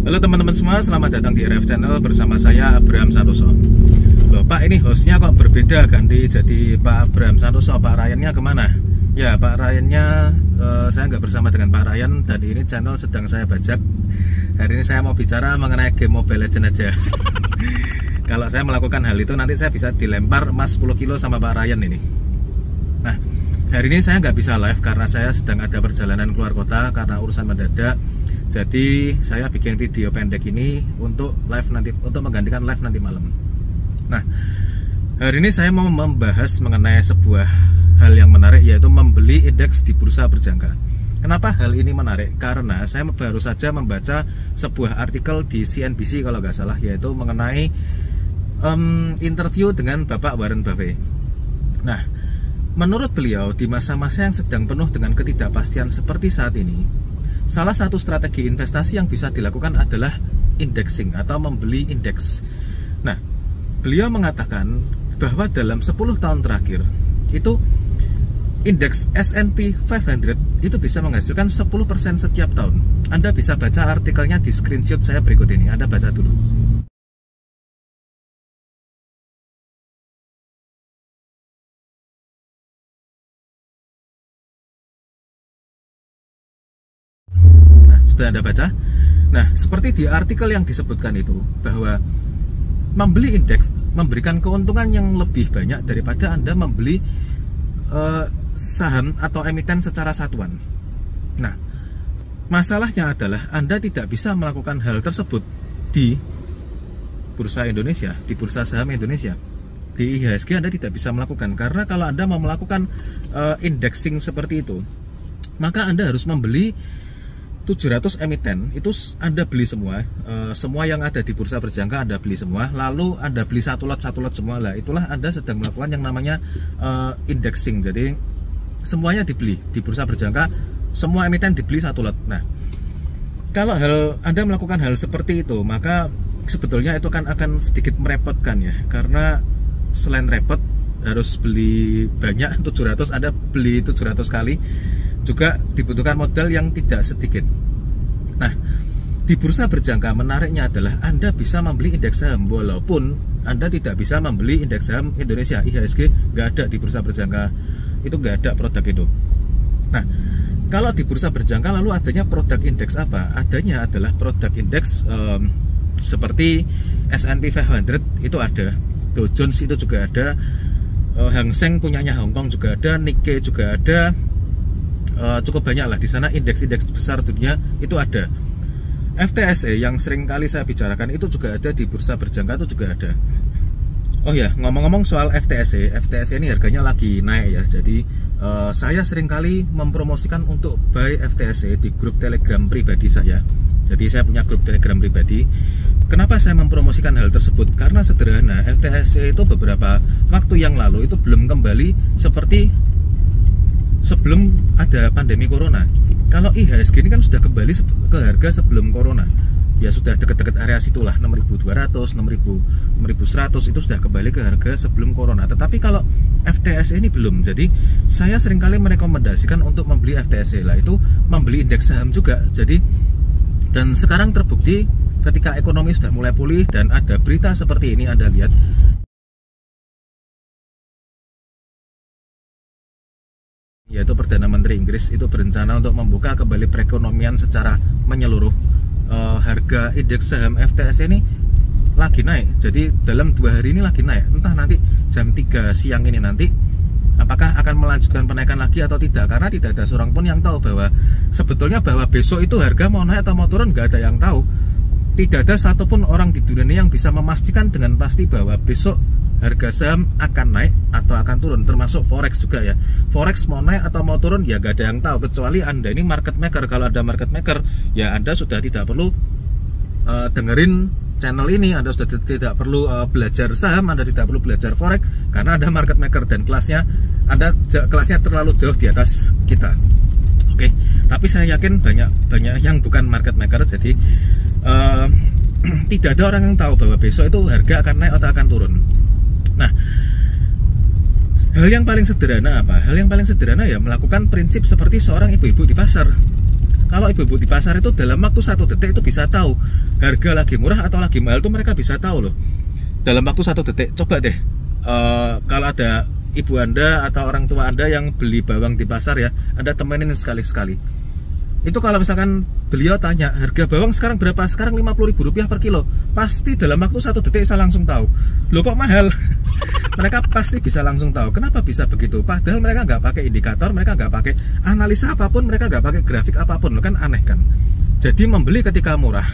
Halo teman-teman semua, selamat datang di RF Channel bersama saya Abraham Santoso. Loh Pak, ini hostnya kok berbeda ganti jadi Pak Abraham Santoso. Pak Ryannya kemana? Ya Pak Ryannya saya nggak bersama dengan Pak Ryan. Tadi ini channel sedang saya bajak. Hari ini saya mau bicara mengenai game Mobile Legends aja. Kalau saya melakukan hal itu nanti saya bisa dilempar emas 10 kilo sama Pak Ryan ini. Nah, hari ini saya nggak bisa live karena saya sedang ada perjalanan keluar kota karena urusan mendadak. Jadi saya bikin video pendek ini untuk live nanti, untuk menggantikan live nanti malam. Nah, hari ini saya mau membahas mengenai sebuah hal yang menarik, yaitu membeli indeks di bursa berjangka. Kenapa hal ini menarik? Karena saya baru saja membaca sebuah artikel di CNBC kalau nggak salah, yaitu mengenai interview dengan Bapak Warren Buffett. Nah, menurut beliau di masa-masa yang sedang penuh dengan ketidakpastian seperti saat ini, salah satu strategi investasi yang bisa dilakukan adalah indexing atau membeli indeks. Nah, beliau mengatakan bahwa dalam 10 tahun terakhir itu indeks S&P 500 itu bisa menghasilkan 10% setiap tahun. Anda bisa baca artikelnya di screenshot saya berikut ini. Anda baca dulu. Sudah Anda baca? Nah, seperti di artikel yang disebutkan itu, bahwa membeli indeks memberikan keuntungan yang lebih banyak daripada Anda membeli saham atau emiten secara satuan. Nah, masalahnya adalah Anda tidak bisa melakukan hal tersebut di Bursa Indonesia, di Bursa Saham Indonesia. Di IHSG Anda tidak bisa melakukan, karena kalau Anda mau melakukan indexing seperti itu, maka Anda harus membeli 700 emiten, itu Anda beli semua, semua yang ada di bursa berjangka Anda beli semua, lalu Anda beli satu lot semua lah. Itulah Anda sedang melakukan yang namanya indexing. Jadi semuanya dibeli di bursa berjangka, semua emiten dibeli satu lot. Nah, kalau Anda melakukan hal seperti itu, maka sebetulnya itu akan sedikit merepotkan ya, karena selain repot harus beli banyak 700, Anda beli 700 kali, juga dibutuhkan modal yang tidak sedikit. Nah, di bursa berjangka menariknya adalah Anda bisa membeli indeks saham, walaupun Anda tidak bisa membeli indeks saham Indonesia. IHSG nggak ada di bursa berjangka, itu nggak ada produk itu. Nah, kalau di bursa berjangka lalu adanya produk indeks apa? Adanya adalah produk indeks seperti S&P 500 itu ada, Dow Jones itu juga ada, Hang Seng punyanya Hong Kong juga ada, Nikkei juga ada. Cukup banyak lah di sana, indeks-indeks besar dunia itu ada. FTSE yang sering kali saya bicarakan itu juga ada di bursa berjangka, itu juga ada. Oh ya, ngomong-ngomong soal FTSE ini harganya lagi naik ya. Jadi saya sering kali mempromosikan untuk buy FTSE di grup Telegram pribadi saya. Jadi saya punya grup Telegram pribadi. Kenapa saya mempromosikan hal tersebut? Karena sederhana, FTSE itu beberapa waktu yang lalu itu belum kembali seperti sebelum ada pandemi corona. Kalau IHSG ini kan sudah kembali ke harga sebelum corona. Ya sudah dekat-dekat area situlah, 6.200, 6.100 itu sudah kembali ke harga sebelum corona. Tetapi kalau FTSE ini belum. Jadi saya seringkali merekomendasikan untuk membeli FTSE lah, itu membeli indeks saham juga. Jadi, dan sekarang terbukti ketika ekonomi sudah mulai pulih dan ada berita seperti ini Anda lihat, yaitu Perdana Menteri Inggris itu berencana untuk membuka kembali perekonomian secara menyeluruh. Harga indeks saham FTSE ini lagi naik. Jadi dalam 2 hari ini lagi naik. Entah nanti jam 3 siang ini nanti apakah akan melanjutkan penaikan lagi atau tidak, karena tidak ada seorang pun yang tahu bahwa sebetulnya bahwa besok itu harga mau naik atau mau turun, nggak ada yang tahu. Tidak ada satupun orang di dunia ini yang bisa memastikan dengan pasti bahwa besok harga saham akan naik atau akan turun, termasuk forex juga ya. Forex mau naik atau mau turun ya gak ada yang tahu, kecuali Anda ini market maker. Kalau ada market maker ya Anda sudah tidak perlu dengerin channel ini, Anda sudah tidak perlu belajar saham, Anda tidak perlu belajar forex, karena ada market maker dan kelasnya kelasnya terlalu jauh di atas kita. Oke, tapi saya yakin banyak yang bukan market maker, jadi tidak ada orang yang tahu bahwa besok itu harga akan naik atau akan turun. Nah, hal yang paling sederhana apa? Hal yang paling sederhana ya melakukan prinsip seperti seorang ibu-ibu di pasar. Kalau ibu-ibu di pasar itu dalam waktu 1 detik itu bisa tahu harga lagi murah atau lagi mahal, itu mereka bisa tahu loh dalam waktu 1 detik. Coba deh kalau ada ibu Anda atau orang tua Anda yang beli bawang di pasar ya, Anda temenin sekali-sekali. Itu kalau misalkan beliau tanya harga bawang sekarang berapa, sekarang Rp50.000 per kilo, pasti dalam waktu 1 detik saya langsung tahu. Loh kok mahal? Mereka pasti bisa langsung tahu. Kenapa bisa begitu? Padahal mereka nggak pakai indikator, mereka nggak pakai analisa apapun, mereka nggak pakai grafik apapun. Loh, kan aneh kan? Jadi membeli ketika murah,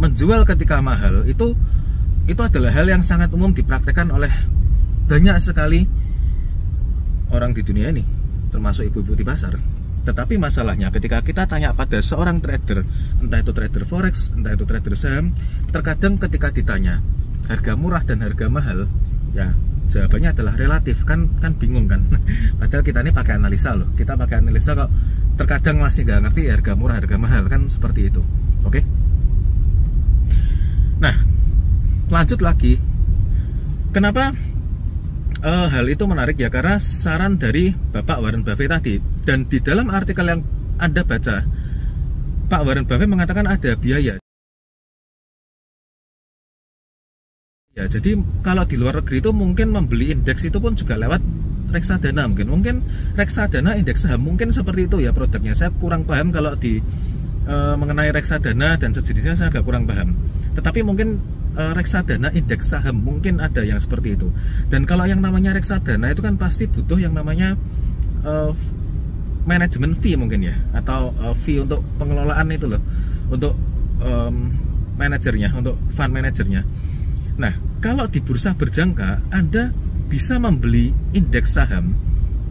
menjual ketika mahal, itu adalah hal yang sangat umum dipraktekkan oleh banyak sekali orang di dunia ini, termasuk ibu-ibu di pasar. Tetapi masalahnya ketika kita tanya pada seorang trader, entah itu trader forex, entah itu trader saham, terkadang ketika ditanya harga murah dan harga mahal, ya jawabannya adalah relatif. Kan bingung kan? Padahal kita ini pakai analisa loh. Kita pakai analisa kok terkadang masih nggak ngerti harga murah, harga mahal, kan seperti itu. Oke? Nah, lanjut lagi. Kenapa hal itu menarik ya? Karena saran dari Bapak Warren Buffett tadi. Dan di dalam artikel yang Anda baca, Pak Warren Buffett mengatakan ada biaya. Ya, jadi kalau di luar negeri itu mungkin membeli indeks itu pun juga lewat reksadana mungkin. Mungkin reksadana indeks saham mungkin seperti itu ya produknya. Saya kurang paham kalau di mengenai reksadana dan sejenisnya, saya agak kurang paham. Tetapi mungkin reksadana indeks saham mungkin ada yang seperti itu. Dan kalau yang namanya reksadana itu kan pasti butuh yang namanya manajemen fee mungkin ya, atau fee untuk pengelolaan itu loh, untuk manajernya, untuk fund manajernya. Nah, kalau di bursa berjangka Anda bisa membeli indeks saham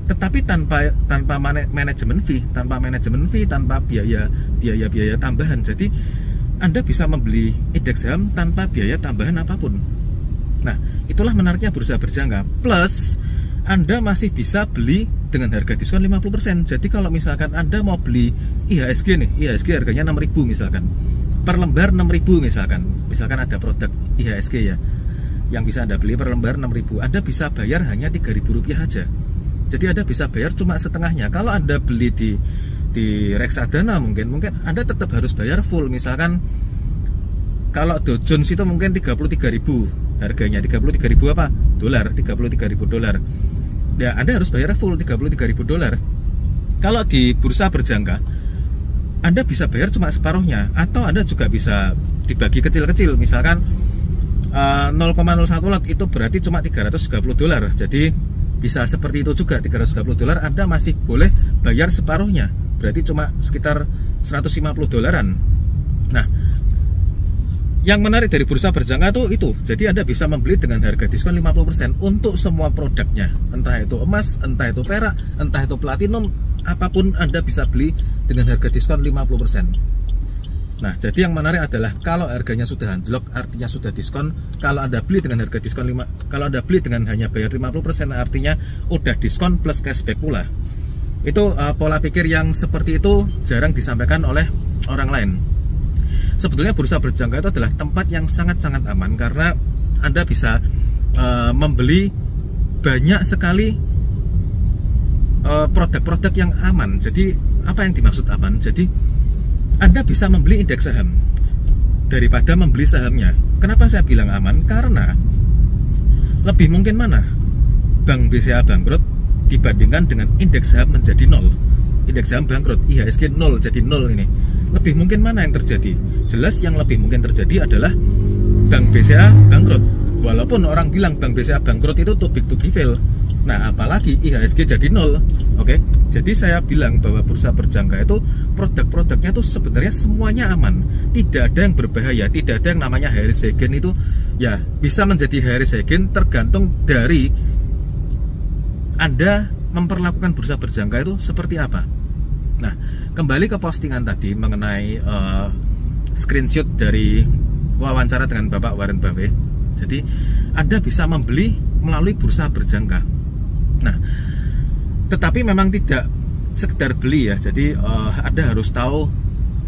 tetapi tanpa manajemen fee, tanpa biaya tambahan. Jadi Anda bisa membeli indeks saham tanpa biaya tambahan apapun. Nah, itulah menariknya bursa berjangka. Plus Anda masih bisa beli dengan harga diskon 50%. Jadi kalau misalkan Anda mau beli IHSG nih, IHSG harganya 6.000 misalkan, per lembar 6.000 misalkan ada produk IHSG ya, yang bisa Anda beli per lembar 6.000, Anda bisa bayar hanya Rp3.000 aja. Jadi Anda bisa bayar cuma setengahnya. Kalau Anda beli di reksadana mungkin Anda tetap harus bayar full. Misalkan kalau Dow Jones itu mungkin 33.000 harganya, 33.000 apa? Dolar, 33.000 dolar. Ya, Anda harus bayar full 33.000 dolar. Kalau di bursa berjangka, Anda bisa bayar cuma separuhnya, atau Anda juga bisa dibagi kecil-kecil. Misalkan 0,01 lot itu berarti cuma 330 dolar. Jadi bisa seperti itu juga, 330 dolar Anda masih boleh bayar separuhnya, berarti cuma sekitar 150 dolaran. Nah, yang menarik dari bursa berjangka itu, jadi Anda bisa membeli dengan harga diskon 50% untuk semua produknya. Entah itu emas, entah itu perak, entah itu platinum, apapun Anda bisa beli dengan harga diskon 50%. Nah, jadi yang menarik adalah kalau harganya sudah anjlok, artinya sudah diskon. Kalau Anda beli dengan harga diskon kalau Anda beli dengan hanya bayar 50%, artinya udah diskon plus cashback pula. Itu pola pikir yang seperti itu jarang disampaikan oleh orang lain. Sebetulnya bursa berjangka itu adalah tempat yang sangat-sangat aman, karena Anda bisa membeli banyak sekali produk-produk yang aman. Jadi apa yang dimaksud aman? Jadi Anda bisa membeli indeks saham daripada membeli sahamnya. Kenapa saya bilang aman? Karena lebih mungkin mana Bank BCA bangkrut dibandingkan dengan indeks saham menjadi nol. Indeks saham bangkrut, IHSG nol, jadi nol ini. Lebih mungkin mana yang terjadi? Jelas yang lebih mungkin terjadi adalah Bank BCA bangkrut. Walaupun orang bilang Bank BCA bangkrut itu too big to be fail. Nah, apalagi IHSG jadi nol. Oke, jadi saya bilang bahwa bursa berjangka itu produk-produknya itu sebenarnya semuanya aman. Tidak ada yang berbahaya, tidak ada yang namanya Harris Hagen itu ya bisa menjadi Harris Hagen tergantung dari Anda memperlakukan bursa berjangka itu seperti apa. Nah, kembali ke postingan tadi mengenai screenshot dari wawancara dengan Bapak Warren Buffett. Jadi Anda bisa membeli melalui bursa berjangka. Nah, tetapi memang tidak sekedar beli ya. Jadi Anda harus tahu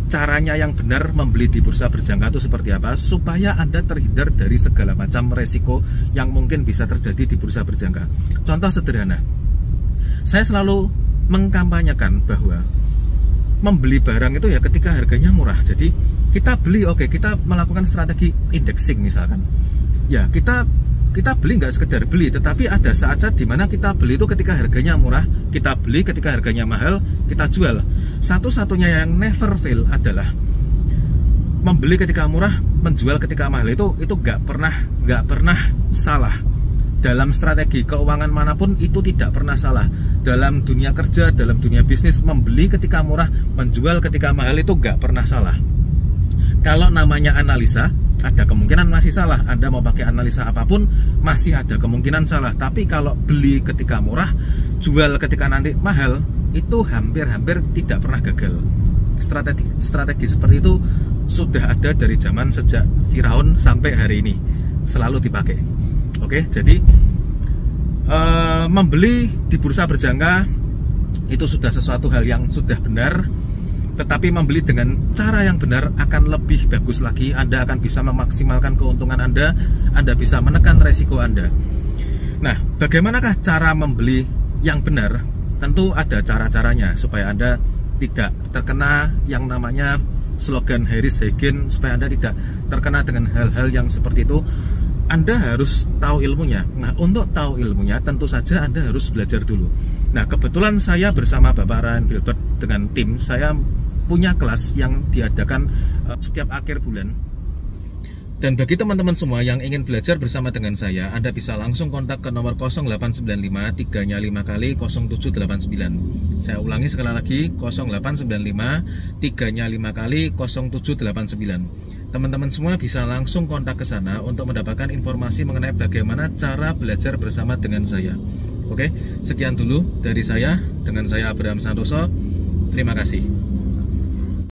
caranya yang benar membeli di bursa berjangka itu seperti apa, supaya Anda terhindar dari segala macam resiko yang mungkin bisa terjadi di bursa berjangka. Contoh sederhana, saya selalu mengkampanyekan bahwa membeli barang itu ya ketika harganya murah. Jadi kita beli, oke, kita melakukan strategi indexing misalkan. Ya, kita beli nggak sekedar beli, tetapi ada saat-saat dimana kita beli itu ketika harganya murah, kita beli ketika harganya mahal, kita jual. Satu-satunya yang never fail adalah membeli ketika murah, menjual ketika mahal. Itu nggak pernah salah. Dalam strategi keuangan manapun itu tidak pernah salah. Dalam dunia kerja, dalam dunia bisnis, membeli ketika murah, menjual ketika mahal itu nggak pernah salah. Kalau namanya analisa, ada kemungkinan masih salah. Anda mau pakai analisa apapun, masih ada kemungkinan salah. Tapi kalau beli ketika murah, jual ketika nanti mahal, itu hampir-hampir tidak pernah gagal. Strategi seperti itu sudah ada dari zaman sejak Firaun sampai hari ini, selalu dipakai. Oke, jadi membeli di bursa berjangka itu sudah sesuatu hal yang sudah benar. Tetapi membeli dengan cara yang benar akan lebih bagus lagi. Anda akan bisa memaksimalkan keuntungan Anda bisa menekan resiko Anda. Nah, bagaimanakah cara membeli yang benar? Tentu ada cara-caranya supaya Anda tidak terkena yang namanya slogan Harris Hagen, supaya Anda tidak terkena dengan hal-hal yang seperti itu. Anda harus tahu ilmunya. Nah, untuk tahu ilmunya tentu saja Anda harus belajar dulu. Nah, kebetulan saya bersama Bapak Ryan Filbert dengan tim, saya punya kelas yang diadakan setiap akhir bulan. Dan bagi teman-teman semua yang ingin belajar bersama dengan saya, Anda bisa langsung kontak ke nomor 0895 3-nya 5 kali 0789. Saya ulangi sekali lagi, 0895 3-nya 5 kali 0789. Teman-teman semua bisa langsung kontak ke sana untuk mendapatkan informasi mengenai bagaimana cara belajar bersama dengan saya. Oke, sekian dulu dari saya, dengan saya Abraham Santoso. Terima kasih.